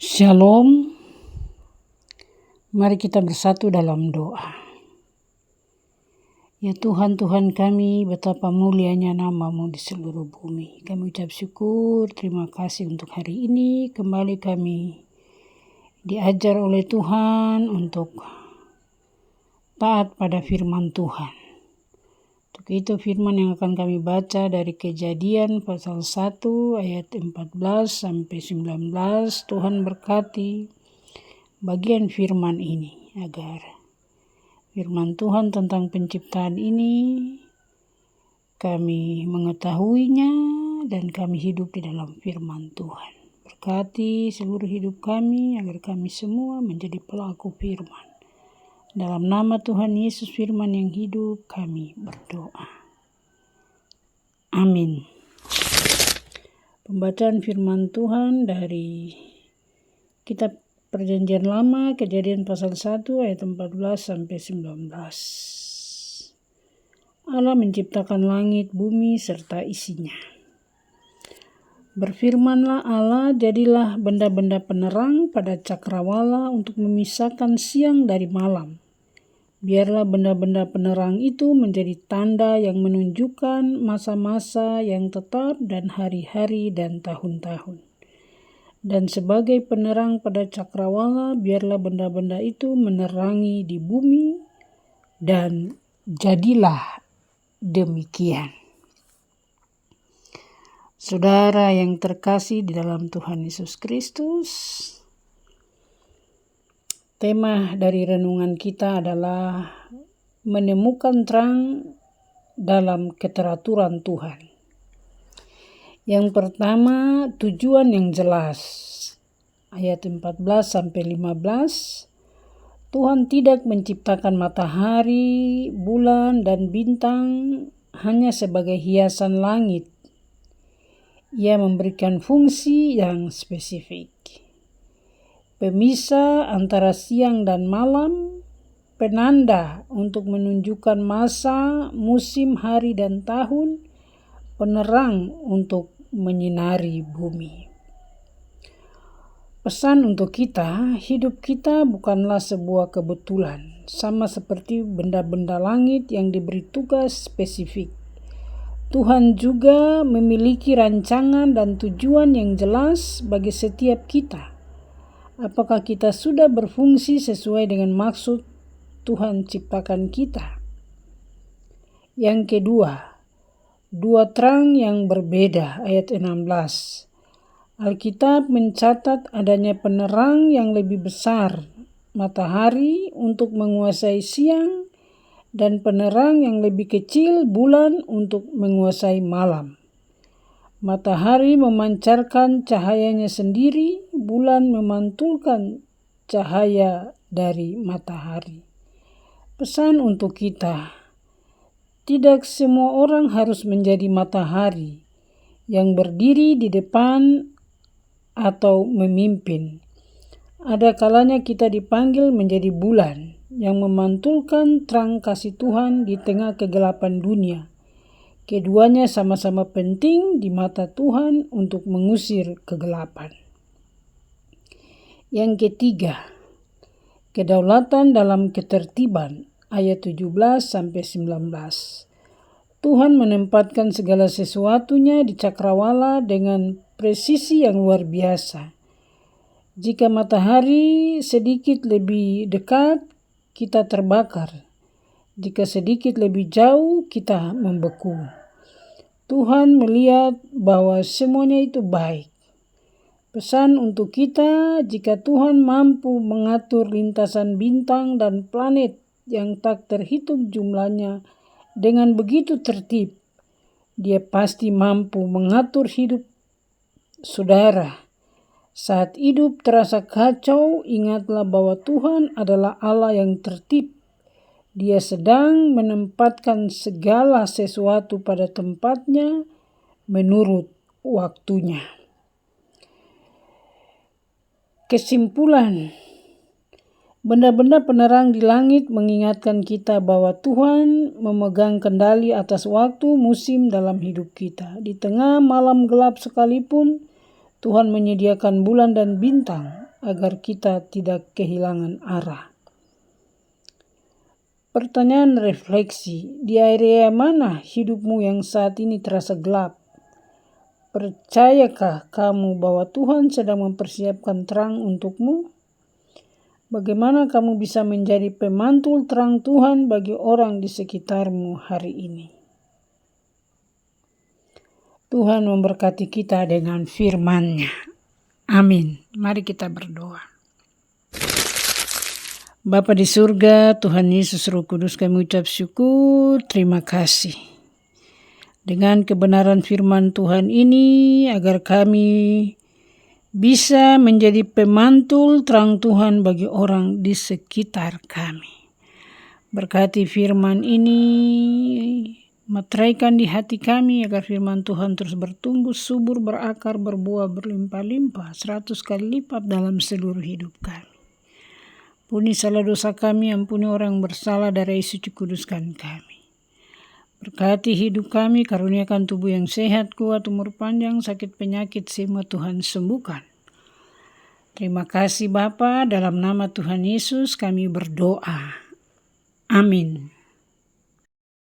Shalom, mari kita bersatu dalam doa. Ya Tuhan, Tuhan kami, betapa mulianya nama-Mu di seluruh bumi. Kami ucap syukur, terima kasih untuk hari ini. Kembali kami diajar oleh Tuhan untuk taat pada firman Tuhan. Untuk itu firman yang akan kami baca dari Kejadian pasal 1 ayat 14 sampai 19. Tuhan berkati bagian firman ini agar firman Tuhan tentang penciptaan ini kami mengetahuinya dan kami hidup di dalam firman Tuhan. Berkati seluruh hidup kami agar kami semua menjadi pelaku firman. Dalam nama Tuhan Yesus firman yang hidup kami berdoa. Amin. Pembacaan firman Tuhan dari kitab Perjanjian Lama, Kejadian pasal 1 ayat 14 sampai 19. Allah menciptakan langit, bumi serta isinya. Berfirmanlah Allah, jadilah benda-benda penerang pada cakrawala untuk memisahkan siang dari malam. Biarlah benda-benda penerang itu menjadi tanda yang menunjukkan masa-masa yang tetap dan hari-hari dan tahun-tahun. Dan sebagai penerang pada cakrawala, biarlah benda-benda itu menerangi di bumi, dan jadilah demikian. Saudara yang terkasih di dalam Tuhan Yesus Kristus, tema dari renungan kita adalah menemukan terang dalam keteraturan Tuhan. Yang pertama, tujuan yang jelas. Ayat 14 sampai 15. Tuhan tidak menciptakan matahari, bulan, dan bintang hanya sebagai hiasan langit. Ia memberikan fungsi yang spesifik. Pemisah antara siang dan malam, penanda untuk menunjukkan masa, musim, hari, dan tahun, penerang untuk menyinari bumi. Pesan untuk kita, hidup kita bukanlah sebuah kebetulan, sama seperti benda-benda langit yang diberi tugas spesifik. Tuhan juga memiliki rancangan dan tujuan yang jelas bagi setiap kita. Apakah kita sudah berfungsi sesuai dengan maksud Tuhan ciptakan kita? Yang kedua, dua terang yang berbeda, ayat 16. Alkitab mencatat adanya penerang yang lebih besar, matahari untuk menguasai siang, dan penerang yang lebih kecil, bulan untuk menguasai malam. Matahari memancarkan cahayanya sendiri, bulan memantulkan cahaya dari matahari. Pesan untuk kita, tidak semua orang harus menjadi matahari yang berdiri di depan atau memimpin. Ada kalanya kita dipanggil menjadi bulan yang memantulkan terang kasih Tuhan di tengah kegelapan dunia. Keduanya sama-sama penting di mata Tuhan untuk mengusir kegelapan. Yang ketiga, kedaulatan dalam ketertiban, ayat 17 sampai 19. Tuhan menempatkan segala sesuatunya di cakrawala dengan presisi yang luar biasa. Jika matahari sedikit lebih dekat, kita terbakar. Jika sedikit lebih jauh, kita membeku. Tuhan melihat bahwa semuanya itu baik. Pesan untuk kita, jika Tuhan mampu mengatur lintasan bintang dan planet yang tak terhitung jumlahnya dengan begitu tertib, Dia pasti mampu mengatur hidup saudara. Saat hidup terasa kacau, ingatlah bahwa Tuhan adalah Allah yang tertib. Dia sedang menempatkan segala sesuatu pada tempatnya menurut waktunya. Kesimpulan, benda-benda penerang di langit mengingatkan kita bahwa Tuhan memegang kendali atas waktu musim dalam hidup kita. Di tengah malam gelap sekalipun, Tuhan menyediakan bulan dan bintang agar kita tidak kehilangan arah. Pertanyaan refleksi, di area mana hidupmu yang saat ini terasa gelap? Percayakah kamu bahwa Tuhan sedang mempersiapkan terang untukmu? Bagaimana kamu bisa menjadi pemantul terang Tuhan bagi orang di sekitarmu hari ini? Tuhan memberkati kita dengan firman-Nya. Amin. Mari kita berdoa. Bapa di surga, Tuhan Yesus Roh Kudus, kami ucap syukur, terima kasih. Dengan kebenaran firman Tuhan ini, agar kami bisa menjadi pemantul terang Tuhan bagi orang di sekitar kami. Berkati firman ini, materaikan di hati kami agar firman Tuhan terus bertumbuh, subur, berakar, berbuah, berlimpah-limpah, 100 kali lipat dalam seluruh hidup kami. Ampuni salah dosa kami, ampuni orang bersalah, darah Yesus kuduskan kami. Berkati hidup kami, karuniakan tubuh yang sehat, kuat, umur panjang, sakit penyakit semua Tuhan sembuhkan. Terima kasih Bapa, dalam nama Tuhan Yesus kami berdoa. Amin.